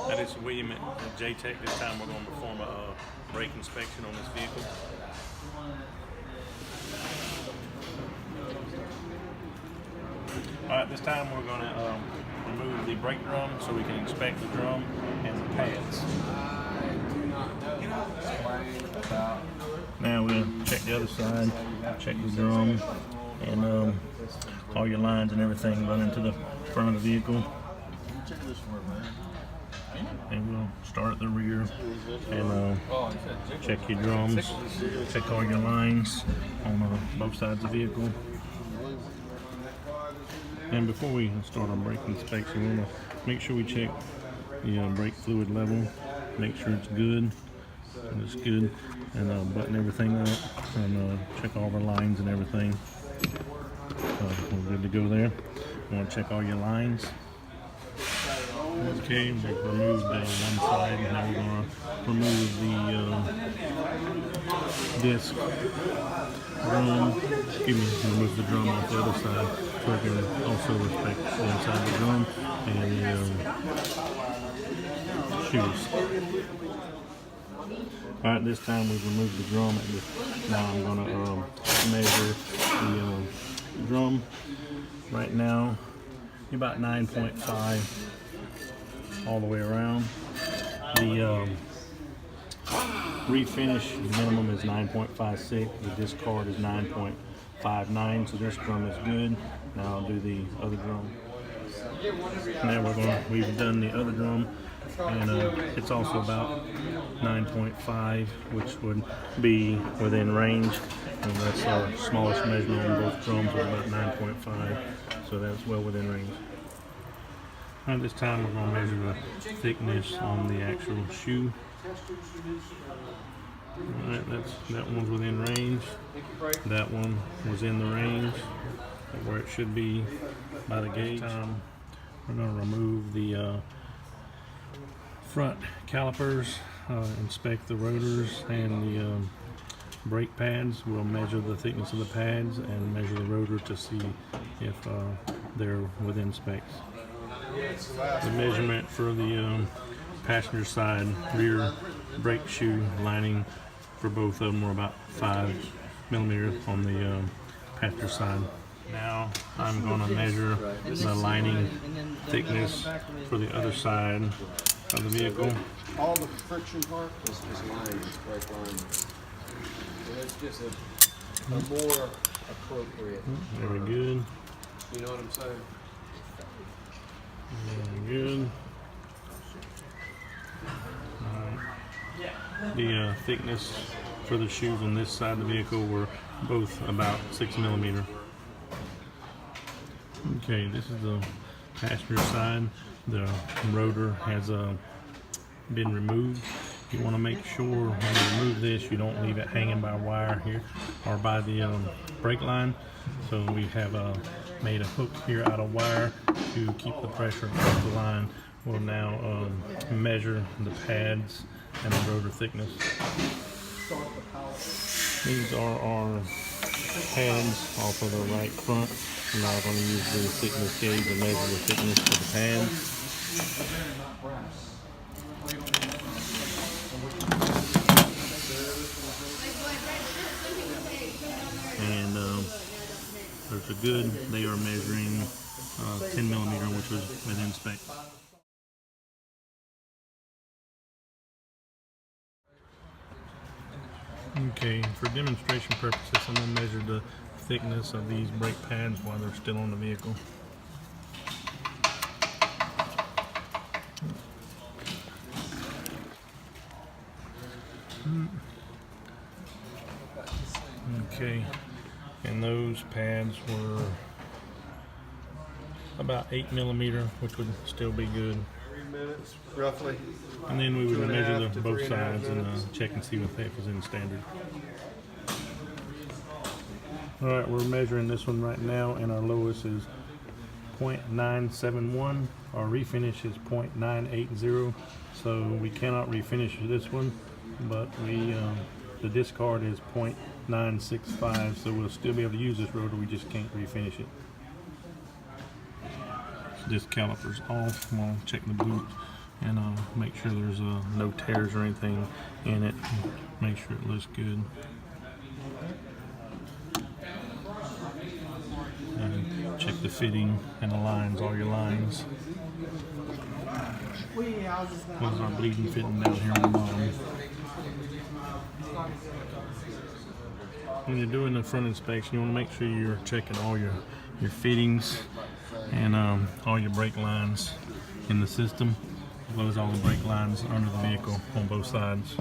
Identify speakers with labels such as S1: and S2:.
S1: That is William at J-Tech. This time we're going to perform a brake inspection on this vehicle. Alright, this time we're going to remove the brake drum so we can inspect the drum and the pads. Now we're going to check the other side, check the drum, and all your lines and everything run into the front of the vehicle. And we'll start at the rear and check your drums, check all your lines on both sides of the vehicle. And before we start our brake inspection, we want to make sure we check the brake fluid level, make sure it's good, and button everything up, and check all of our lines and everything. We're good to go there. We want to check all your lines. Okay, we've removed one side, and now we're going to remove the disc drum. Remove the drum off the other side, so we can also inspect the inside of the drum and the shoes. Alright, this time we've removed the drum, and now I'm going to measure the drum. Right now, about 9.5 all the way around. The refinish minimum is 9.56. The discard is 9.59, so this drum is good. Now I'll do the other drum. Now we've done the other drum, and it's also about 9.5, which would be within range. And that's our smallest measurement on both drums, was about 9.5, so that's well within range. At this time we're going to measure the thickness on the actual shoe. Alright, that one's within range. That one was in the range where it should be by the gauge. We're going to remove the front calipers, inspect the rotors and the brake pads. We'll measure the thickness of the pads and measure the rotor to see if they're within specs. The measurement for the passenger side rear brake shoe lining for both of them were about 5 millimeters on the passenger side. Now I'm going to measure the lining thickness for the other side of the vehicle.
S2: All the friction part is lined, it's brake lining. So it's just a more appropriate.
S1: Very good.
S2: You know what I'm saying?
S1: Very good. The thickness for the shoes on this side of the vehicle were both about 6 millimeters. Okay, this is the passenger side. The rotor has been removed. You want to make sure when you remove this, you don't leave it hanging by a wire here or by the brake line. So we have made a hook here out of wire to keep the pressure off the line. We'll now measure the pads and the rotor thickness. These are our pads off of the right front. I'm now going to use the thickness gauge to measure the thickness of the pads. And those are good. They are measuring 10 millimeter, which was within spec. Okay, for demonstration purposes, I'm going to measure the thickness of these brake pads while they're still on the vehicle. Okay, and those pads were about 8 millimeter, which would still be good.
S2: 3 minutes, roughly.
S1: And then we would measure both sides and check and see if that was in standard. Alright, we're measuring this one right now, and our lowest is 0.971. Our refinish is 0.980, so we cannot refinish this one, but the discard is 0.965, so we'll still be able to use this rotor, we just can't refinish it. disc calipers off. I'm gonna check the boot and make sure there's no tears or anything in it. Make sure it looks good. And check the fitting and the lines, all your lines. Those are bleeding fitting down here on the bottom. When you're doing the front inspection, you want to make sure you're checking all your fittings and all your brake lines in the system, as well as all the brake lines under the vehicle on both sides.